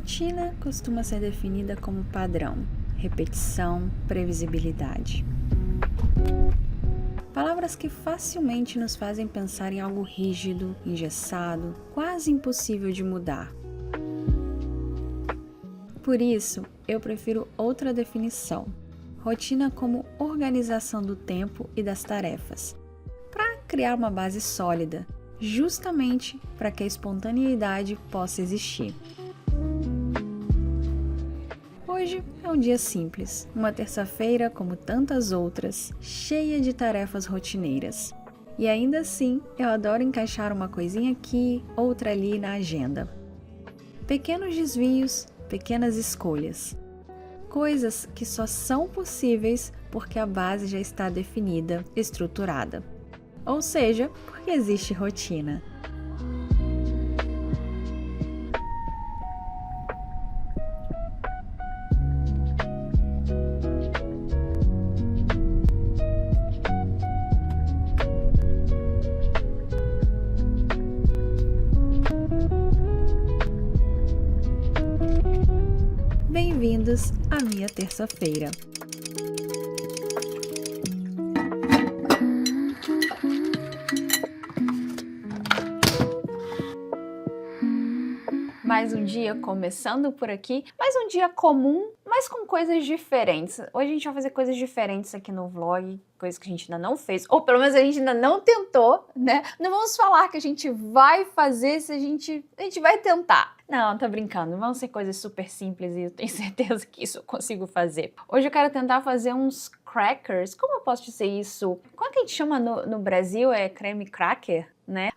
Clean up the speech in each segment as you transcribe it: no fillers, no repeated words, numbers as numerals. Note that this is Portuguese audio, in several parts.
Rotina costuma ser definida como padrão, repetição, previsibilidade. Palavras que facilmente nos fazem pensar em algo rígido, engessado, quase impossível de mudar. Por isso, eu prefiro outra definição: rotina como organização do tempo e das tarefas, para criar uma base sólida, justamente para que a espontaneidade possa existir. Hoje é um dia simples, uma terça-feira como tantas outras, cheia de tarefas rotineiras. E ainda assim, eu adoro encaixar uma coisinha aqui, outra ali na agenda. Pequenos desvios, pequenas escolhas. Coisas que só são possíveis porque a base já está definida, estruturada. Ou seja, porque existe rotina. Bem-vindos à minha terça-feira. Mais um dia começando por aqui, mais um dia comum, mas com coisas diferentes. Hoje a gente vai fazer coisas diferentes aqui no vlog, coisas que a gente ainda não fez, ou pelo menos a gente ainda não tentou, né? Não vamos falar que a gente vai fazer se a gente vai tentar. Não, tô brincando, vão ser coisas super simples e eu tenho certeza que isso eu consigo fazer. Hoje eu quero tentar fazer uns crackers, como eu posso dizer isso? Como é que a gente chama no Brasil? É creme cracker, né?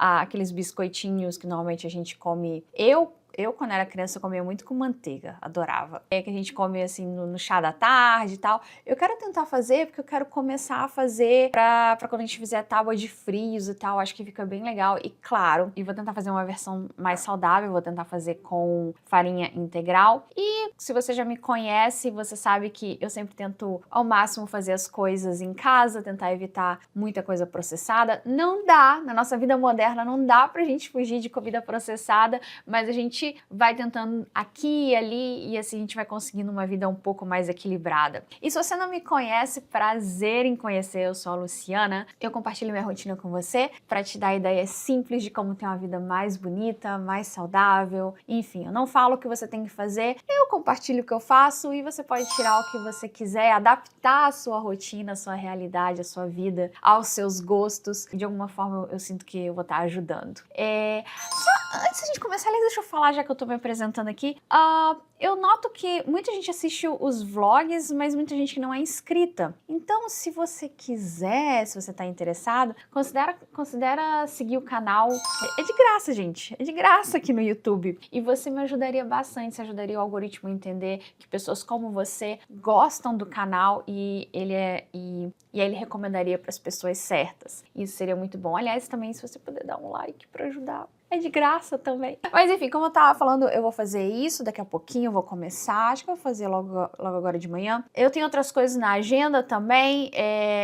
Aqueles biscoitinhos que normalmente a gente come. Eu, quando era criança, eu comia muito com manteiga, adorava. É que a gente come assim no chá da tarde e tal. Eu quero tentar fazer porque eu quero começar a fazer pra quando a gente fizer tábua de frios e tal, acho que fica bem legal. E claro, vou tentar fazer uma versão mais saudável, vou tentar fazer com farinha integral. E se você já me conhece, você sabe que eu sempre tento ao máximo fazer as coisas em casa, tentar evitar muita coisa processada. Não dá, na nossa vida moderna não dá pra gente fugir de comida processada, mas a gente vai tentando aqui e ali e assim a gente vai conseguindo uma vida um pouco mais equilibrada. E se você não me conhece, prazer em conhecer, eu sou a Luciana. Eu compartilho minha rotina com você para te dar ideias simples de como ter uma vida mais bonita, mais saudável. Enfim, eu não falo o que você tem que fazer, eu compartilho o que eu faço e você pode tirar o que você quiser, adaptar a sua rotina, a sua realidade, a sua vida, aos seus gostos. De alguma forma eu sinto que eu vou estar ajudando. Antes de a gente começar, aliás, deixa eu falar, já que eu tô me apresentando aqui, eu noto que muita gente assiste os vlogs, mas muita gente que não é inscrita. Então, se você quiser, se você tá interessado, considera seguir o canal. É de graça, gente. É de graça aqui no YouTube. E você me ajudaria bastante, você ajudaria o algoritmo a entender que pessoas como você gostam do canal e aí ele recomendaria para as pessoas certas. Isso seria muito bom. Aliás, também se você puder dar um like para ajudar. É de graça também. Mas enfim, como eu tava falando, eu vou fazer isso daqui a pouquinho, eu vou começar. Acho que eu vou fazer logo agora de manhã. Eu tenho outras coisas na agenda também.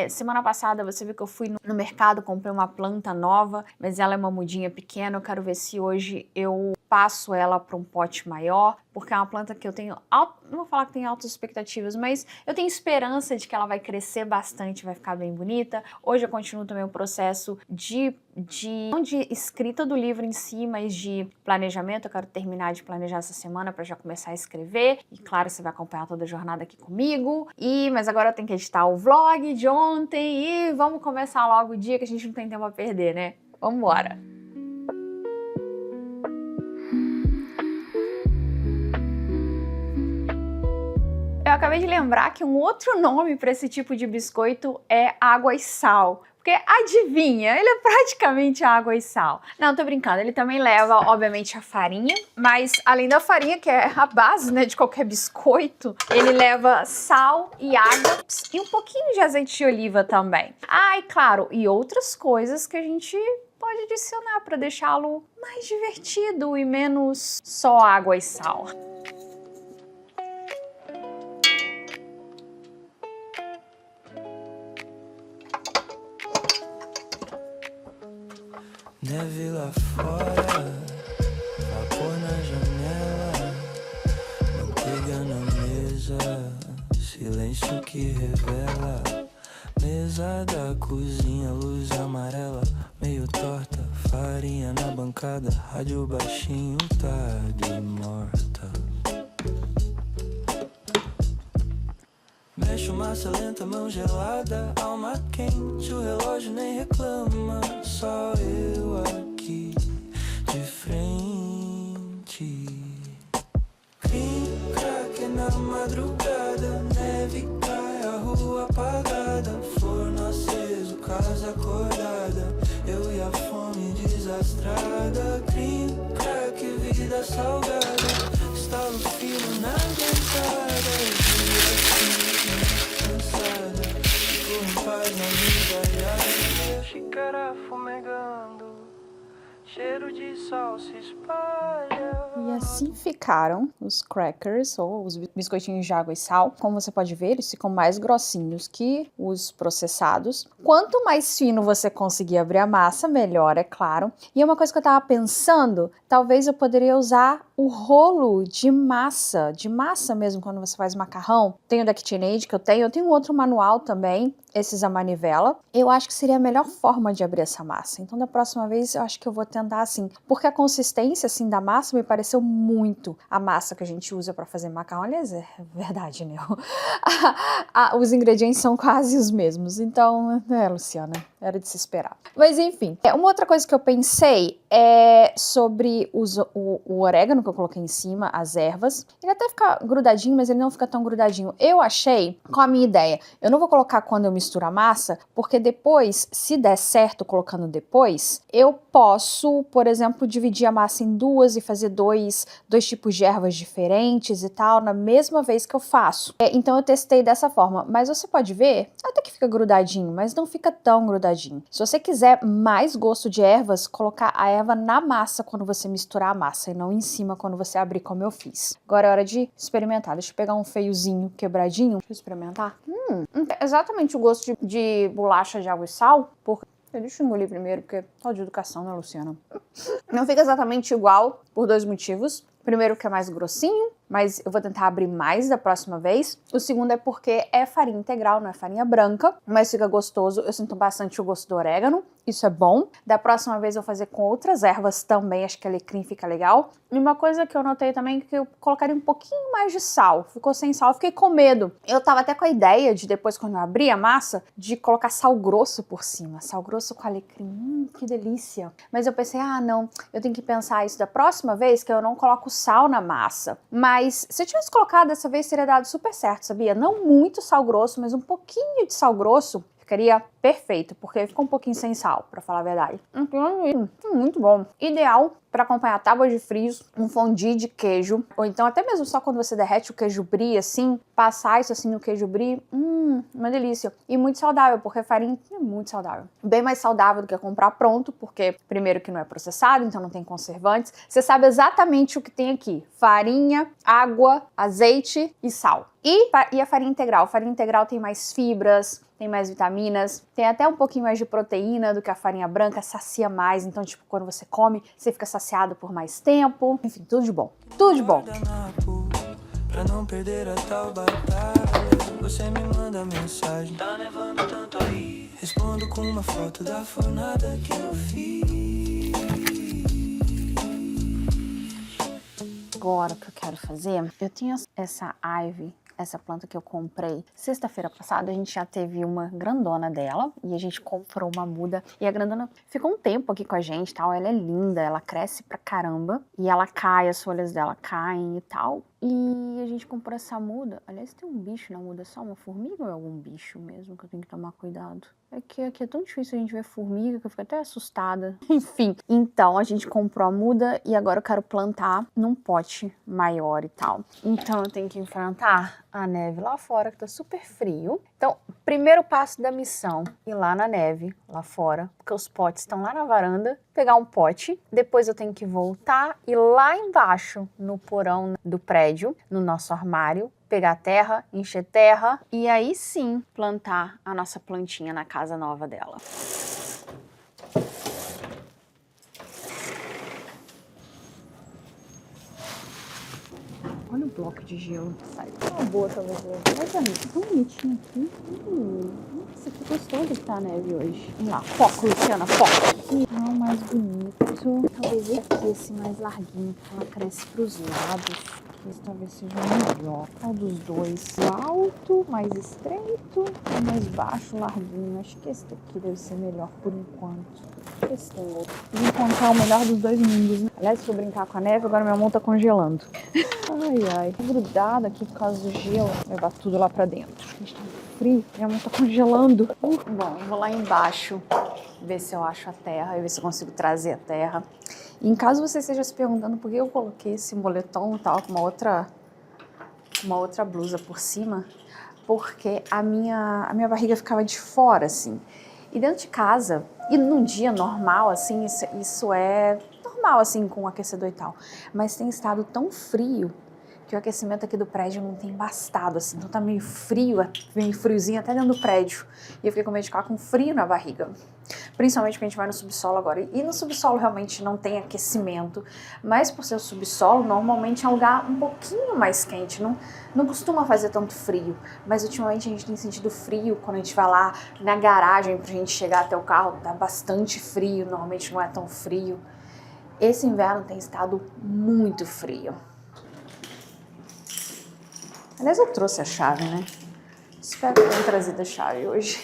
Semana passada você viu que eu fui no mercado, comprei uma planta nova, mas ela é uma mudinha pequena. Eu quero ver se hoje eu passo ela para um pote maior, porque é uma planta que eu tenho, não vou falar que tem altas expectativas, mas eu tenho esperança de que ela vai crescer bastante, vai ficar bem bonita. Hoje eu continuo também o processo não de escrita do livro em si, mas de planejamento. Eu quero terminar de planejar essa semana para já começar a escrever. E claro, você vai acompanhar toda a jornada aqui comigo. Mas agora eu tenho que editar o vlog de ontem e vamos começar logo o dia que a gente não tem tempo a perder, né? Vamos embora! Eu acabei de lembrar que um outro nome para esse tipo de biscoito é água e sal. Porque adivinha, ele é praticamente água e sal. Não, tô brincando, ele também leva, obviamente, a farinha, mas além da farinha, que é a base, né, de qualquer biscoito, ele leva sal e água e um pouquinho de azeite de oliva também. E claro, e outras coisas que a gente pode adicionar para deixá-lo mais divertido e menos só água e sal. Neve lá fora, vapor na janela. confusa, silêncio que revela. Mesa da cozinha, luz amarela, meio torta, farinha na bancada, rádio baixinho, tarde morta. Mexo massa lenta, mão gelada, alma quente, o relógio nem reclama, só eu aqui de frente. Crime, crack na madrugada, neve cai, a rua apagada, forno aceso, casa acordada, eu e a fome desastrada. Crime, crack, vida salgada, estalo fino na dentada, cansada, fico em paz na migalhada, xícara fumegando, cheiro de sal se espalha. E assim ficaram os crackers, ou os biscoitinhos de água e sal. Como você pode ver, eles ficam mais grossinhos que os processados. Quanto mais fino você conseguir abrir a massa, melhor, é claro. E uma coisa que eu tava pensando, talvez eu poderia usar o rolo de massa mesmo, quando você faz macarrão. Tenho da KitchenAid que eu tenho outro manual também, esses a manivela. Eu acho que seria a melhor forma de abrir essa massa. Então, da próxima vez, eu acho que eu vou tentar assim, porque a consistência assim da massa me pareceu muito a massa que a gente usa para fazer macarrão. Aliás, é verdade, né? Os ingredientes são quase os mesmos. Então, Luciana, era de se esperar. Mas enfim, uma outra coisa que eu pensei é sobre o orégano que eu coloquei em cima, as ervas. Ele até fica grudadinho, mas ele não fica tão grudadinho. Eu achei, com a minha ideia, eu não vou colocar quando eu misturo a massa, porque depois, se der certo colocando depois, eu posso, por exemplo, dividir a massa em duas e fazer dois tipos de ervas diferentes e tal, na mesma vez que eu faço. Então eu testei dessa forma, mas você pode ver, até que fica grudadinho, mas não fica tão grudadinho. Se você quiser mais gosto de ervas, colocar a erva na massa quando você misturar a massa e não em cima quando você abrir, como eu fiz. Agora é hora de experimentar. Deixa eu pegar um feiozinho quebradinho. Deixa eu experimentar. Exatamente o gosto de bolacha de água e sal, porque... Deixa eu engolir primeiro, porque tal de educação, né, Luciana? Não fica exatamente igual por dois motivos. Primeiro, que é mais grossinho, mas eu vou tentar abrir mais da próxima vez. O segundo é porque é farinha integral, não é farinha branca, mas fica gostoso. Eu sinto bastante o gosto do orégano, isso é bom. Da próxima vez eu vou fazer com outras ervas também, acho que alecrim fica legal. E uma coisa que eu notei também é que eu colocaria um pouquinho mais de sal. Ficou sem sal, eu fiquei com medo. Eu tava até com a ideia de depois, quando eu abrir a massa, de colocar sal grosso por cima. Sal grosso com alecrim, que delícia. Mas eu pensei, não, eu tenho que pensar isso da próxima vez, que eu não coloco sal na massa. Mas se eu tivesse colocado dessa vez, teria dado super certo, sabia? Não muito sal grosso, mas um pouquinho de sal grosso ficaria perfeito, porque ficou um pouquinho sem sal, pra falar a verdade. Muito bom. Ideal para acompanhar tábuas de frios, um fondue de queijo, ou então até mesmo só quando você derrete o queijo brie assim, passar isso assim no queijo brie, uma delícia. E muito saudável, porque farinha é muito saudável. Bem mais saudável do que comprar pronto, porque primeiro que não é processado, então não tem conservantes. Você sabe exatamente o que tem aqui: farinha, água, azeite e sal. E a farinha integral. A farinha integral tem mais fibras, tem mais vitaminas, tem até um pouquinho mais de proteína do que a farinha branca, sacia mais. Então, tipo, quando você come, você fica saciado por mais tempo. Enfim, tudo de bom. Tudo de bom. Pra não perder a tal batalha, você me manda mensagem, tá nevando tanto aí. Respondo com uma foto da fornada que eu fiz. Agora o que eu quero fazer, eu tinha essa ivy, essa planta que eu comprei sexta-feira passada. A gente já teve uma grandona dela e a gente comprou uma muda. E a grandona ficou um tempo aqui com a gente, tal. Ela é linda, ela cresce pra caramba e ela cai, as folhas dela caem e tal. E a gente comprou essa muda. Aliás, tem um bicho na muda, só uma formiga ou é algum bicho mesmo que eu tenho que tomar cuidado? É que aqui é tão difícil a gente ver formiga que eu fico até assustada. Enfim, então a gente comprou a muda e agora eu quero plantar num pote maior e tal. Então eu tenho que enfrentar a neve lá fora, que tá super frio. Então, primeiro passo da missão, ir lá na neve, lá fora, porque os potes estão lá na varanda, pegar um pote. Depois eu tenho que voltar e lá embaixo, no porão do prédio, no nosso armário, pegar terra, encher terra e aí sim plantar a nossa plantinha na casa nova dela. Olha o bloco de gelo. Sai uma boa pra você. Olha, amigo, tão bonitinho aqui. Nossa, que gostoso que tá a neve hoje. Vamos lá, foco, Luciana, foco. Ah, o mais bonito. Talvez esse aqui, esse mais larguinho, que ela cresce pros lados. Esse talvez seja o melhor. Qual dos dois? O alto, mais estreito, ou mais baixo, larguinho? Acho que esse daqui deve ser melhor por enquanto. Esse tem outro. Vou encontrar o melhor dos dois mundos, né? Aliás, se eu brincar com a neve, agora minha mão tá congelando. Ai, tô grudada aqui por causa do gelo. Vou levar tudo lá pra dentro. A gente tá frio, minha mão tá congelando. Bom, eu vou lá embaixo ver se eu acho a terra e ver se eu consigo trazer a terra. E em caso você esteja se perguntando por que eu coloquei esse moletom e tal, com uma outra blusa por cima, porque a minha barriga ficava de fora, assim. E dentro de casa, e num dia normal, assim, isso é normal, assim, com o aquecedor e tal. Mas tem estado tão frio que o aquecimento aqui do prédio não tem bastado, assim. Então tá meio frio, meio friozinho até dentro do prédio. E eu fiquei com medo de ficar com frio na barriga. Principalmente porque a gente vai no subsolo agora. E no subsolo realmente não tem aquecimento. Mas por ser o subsolo, normalmente é um lugar um pouquinho mais quente. Não costuma fazer tanto frio. Mas ultimamente a gente tem sentido frio quando a gente vai lá na garagem pra gente chegar até o carro. Tá bastante frio, normalmente não é tão frio. Esse inverno tem estado muito frio. Aliás, eu trouxe a chave, né? Espero que eu tenha trazido a chave hoje.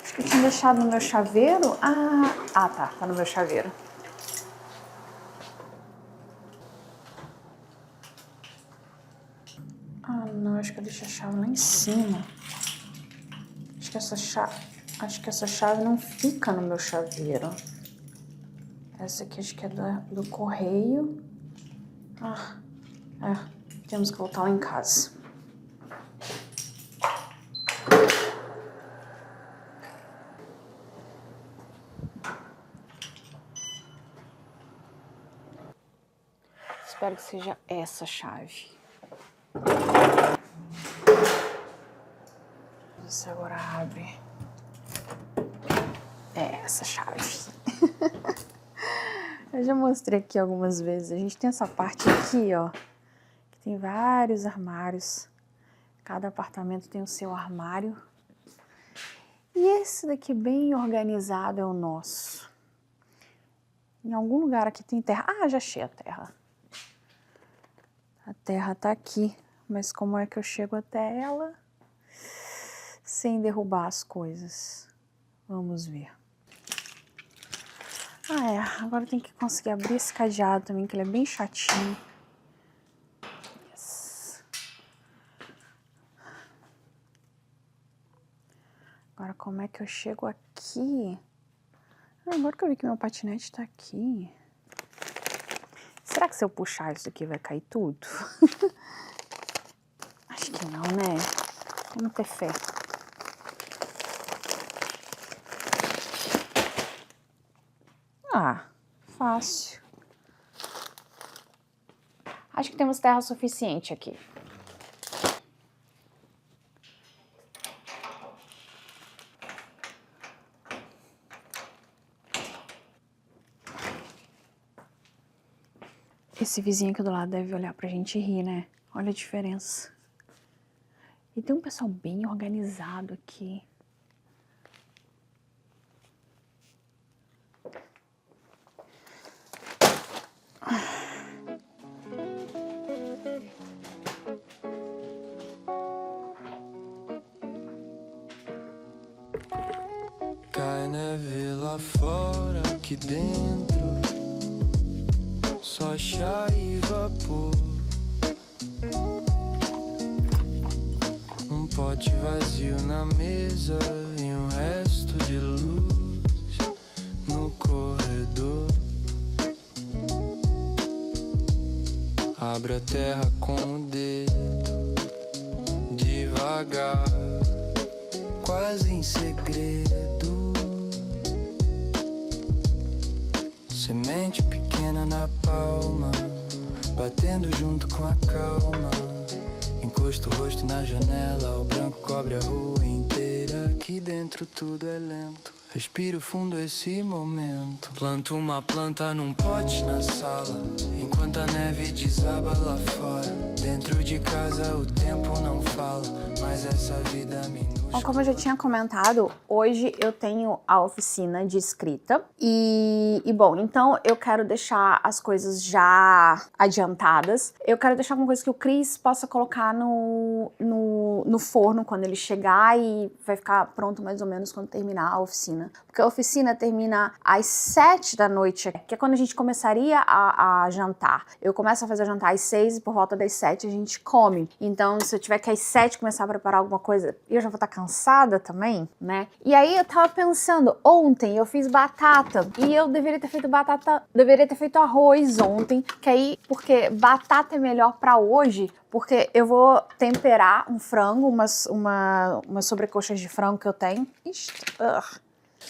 Acho que eu tinha deixado no meu chaveiro. Ah, tá no meu chaveiro. Ah, não, acho que eu deixei a chave lá em cima. Acho que essa chave não fica no meu chaveiro. Essa aqui acho que é do correio. Temos que voltar lá em casa. Espero que seja essa chave. Isso agora abre. É essa chave. Eu já mostrei aqui algumas vezes. A gente tem essa parte aqui, ó. Tem vários armários. Cada apartamento tem o seu armário. E esse daqui bem organizado é o nosso. Em algum lugar aqui tem terra. Ah, já achei a terra. A terra tá aqui. Mas como é que eu chego até ela sem derrubar as coisas? Vamos ver. Agora tem que conseguir abrir esse cadeado também, que ele é bem chatinho. Agora, como é que eu chego aqui? Agora que eu vi que meu patinete tá aqui. Será que se eu puxar isso aqui vai cair tudo? Acho que não, né? Vamos ter fé. Fácil. Acho que temos terra suficiente aqui. Esse vizinho aqui do lado deve olhar pra gente e rir, né? Olha a diferença. E tem um pessoal bem organizado aqui. Cai neve lá fora, aqui dentro só chá e vapor. Um pote vazio na mesa e um resto de luz no corredor. Abre a terra com o dedo, devagar, quase em segredo. Semente pequena na palma, batendo junto com a calma. Encosto o rosto na janela, o branco cobre a rua inteira. Aqui dentro tudo é lento, Respiro fundo esse momento. Planto uma planta num pote na sala, enquanto a neve desaba lá fora. Dentro de casa o tempo não fala, mas essa vida minúscula. Bom, como eu já tinha comentado, hoje eu tenho a oficina de escrita bom, então eu quero deixar as coisas já adiantadas. Eu quero deixar alguma coisa que o Cris possa colocar no forno quando ele chegar e vai ficar pronto mais ou menos quando terminar a oficina. Porque a oficina termina às 7 da noite, que é quando a gente começaria a jantar. Eu começo a fazer o jantar às 6 e por volta das 7 a gente come. Então, se eu tiver que às 7 começar a preparar alguma coisa, eu já vou estar cansada também, né? E aí eu tava pensando, ontem eu fiz batata e eu deveria ter feito arroz ontem, que aí, porque batata é melhor pra hoje, porque eu vou temperar um frango, umas sobrecoxas de frango que eu tenho. Ixi,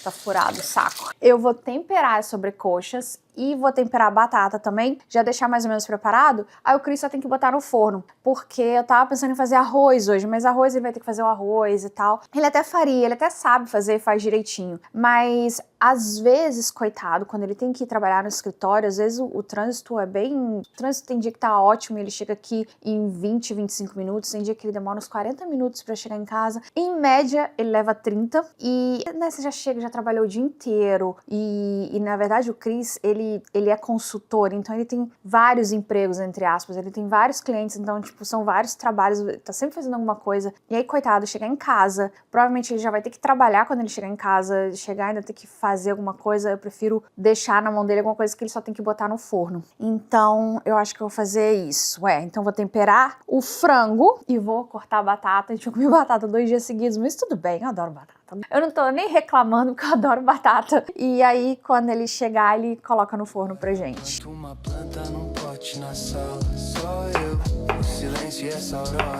tá furado o saco. Eu vou temperar as sobrecoxas e vou temperar a batata também, já deixar mais ou menos preparado. Aí o Cris só tem que botar no forno, porque eu tava pensando em fazer arroz hoje, mas arroz ele vai ter que fazer o arroz e tal. Ele até faria, ele até sabe fazer, faz direitinho, mas às vezes, coitado, quando ele tem que ir trabalhar no escritório, às vezes o trânsito é bem... O trânsito tem dia que tá ótimo, ele chega aqui em 20, 25 minutos, tem dia que ele demora uns 40 minutos pra chegar em casa. Em média, ele leva 30 e, né, você já chega, já trabalhou o dia inteiro e na verdade o Cris, ele é consultor, então ele tem vários empregos, entre aspas, ele tem vários clientes, então, tipo, são vários trabalhos, tá sempre fazendo alguma coisa. E aí, coitado, chegar em casa, provavelmente ele já vai ter que trabalhar quando ele chegar em casa, chegar e ainda ter que fazer alguma coisa, eu prefiro deixar na mão dele alguma coisa que ele só tem que botar no forno. Então, eu acho que eu vou fazer isso. Então vou temperar o frango e vou cortar a batata. A gente vai comer batata 2 dias seguidos, mas tudo bem, eu adoro batata. Eu não tô nem reclamando porque eu adoro batata. E aí, quando ele chegar, ele coloca no forno pra gente. Uma planta num pote na sala, só eu, o silêncio e essa aurora.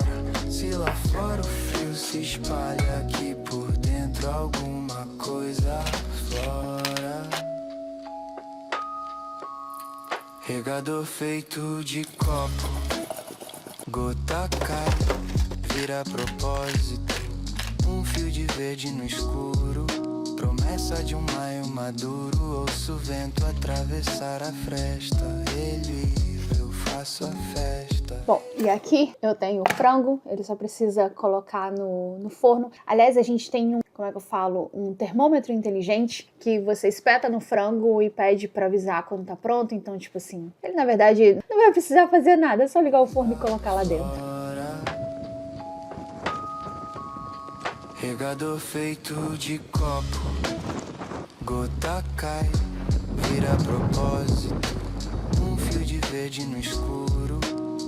Se lá fora o frio se espalha, aqui por dentro alguma coisa flora. Regador feito de copo, gota cai, vira propósito. Um fio de verde no escuro, promessa de um maio maduro. Ouço o vento atravessar a fresta, ele eu faço a festa. Bom, e aqui eu tenho o frango, ele só precisa colocar no forno. Aliás, a gente tem um termômetro inteligente que você espeta no frango e pede pra avisar quando tá pronto. Então, tipo assim, ele na verdade não vai precisar fazer nada, é só ligar o forno e colocar lá dentro. Regador feito de copo, gota cai, vira propósito. Um fio de verde no escuro,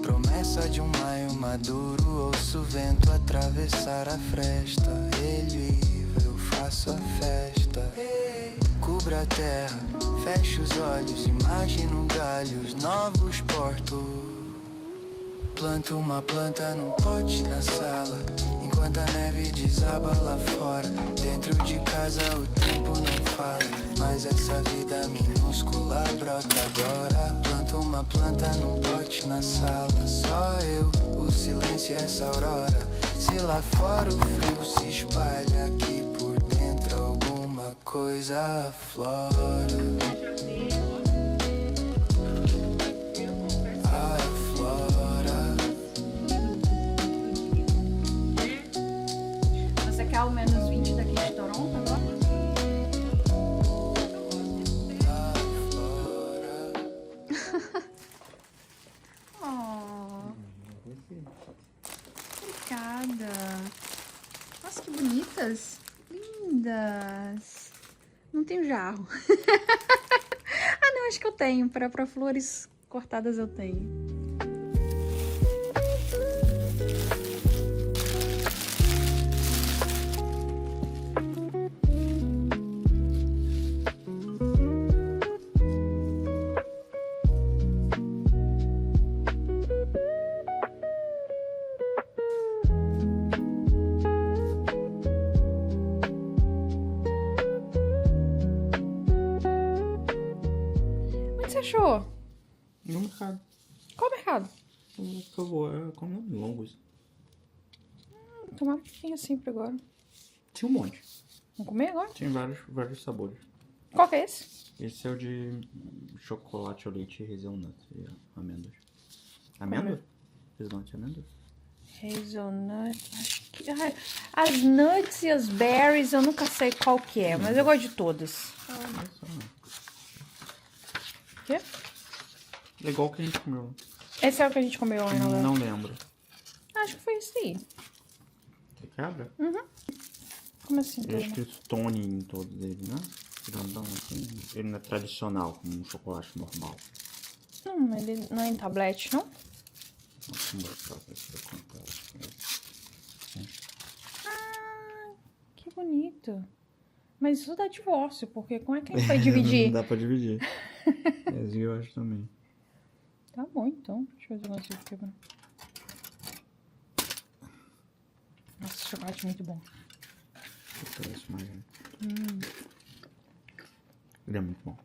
promessa de um maio maduro. Ouço o vento atravessar a fresta, ele eu faço a festa. Cubra a terra, fecho os olhos, imagino galhos, novos portos. Planto uma planta num pote na sala, enquanto a neve desaba lá fora. Dentro de casa o tempo não fala, mas essa vida minúscula brota agora. Planto uma planta num pote na sala, só eu, o silêncio e essa aurora. Se lá fora o frio se espalha, aqui por dentro alguma coisa flora. Ao menos 20 daqui de Toronto agora? Oh, obrigada. Nossa, que bonitas. Lindas. Não tenho jarro. Ah, não, acho que eu tenho. Para flores cortadas eu tenho. Você achou? No mercado. Qual mercado? Acabou, como longos. Tomara que tenha sempre agora. Tinha um monte. Vamos comer agora? Tem vários sabores. Qual que é esse? Esse é o de chocolate ao leite e hazelnut e amêndoas. Amêndoas? Hazelnut e amêndoas? Hazelnut, acho que... ai, as nuts e as berries eu nunca sei qual que é, mas eu gosto de todas. Olha só. Quê? É igual que a gente comeu. Esse é o que a gente comeu lá, não? Não lembro. Acho que foi esse aí. Você quebra? Como assim? Ele é escrito Tony em todos eles, né? Grandão assim. Ele não é tradicional, como um chocolate normal. Ele não é em tablete, não? Vamos mostrar pra você acontece. Ah, que bonito. Mas isso dá divórcio, porque como é que a gente vai dividir? Não dá pra dividir. Esse eu acho também. Tá bom, então. Deixa eu ver o negócio aqui quebrando. Nossa, esse chocolate é muito bom. Parece mais. Ele é muito bom.